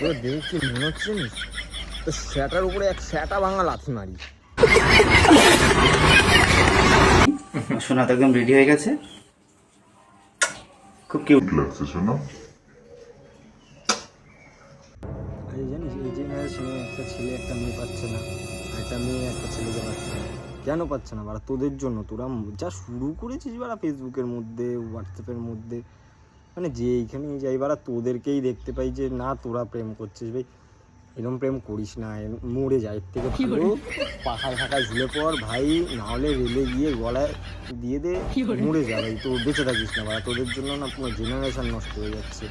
তো দেখছি মনে হচ্ছে তো সেটার উপরে এক সেটা ভাঙা লাথি মারি। সোনা তো একদম রেডি হয়ে গেছে, খুব কিউট লাগছে শোনা। এই জানিস এই জেনারেশনে একটা ছেলে একটা মেয়ে পাচ্ছে না, আর একটা মেয়ে একটা ছেলেকে পাচ্ছে না। কেন পাচ্ছে না? বাড়া তোদের জন্য। তোরা যা শুরু করেছিস বাড়া ফেসবুকের মধ্যে, হোয়াটসঅ্যাপের মধ্যে, মানে যে এইখানে যাই বাড়া তোদেরকেই দেখতে পাই যে না তোরা প্রেম করছিস। ভাই এরকম প্রেম করিস না, মরে যায়। এর থেকে ভালো পাখায় ফাঁকায় ঝুলে পড় ভাই, না হলে রেলে গিয়ে গলায় দিয়ে দে, মরে যা ভাই। তো বেঁচে থাকিস না বাড়া, তোদের জন্য না পুরো জেনারেশন নষ্ট হয়ে যাচ্ছে।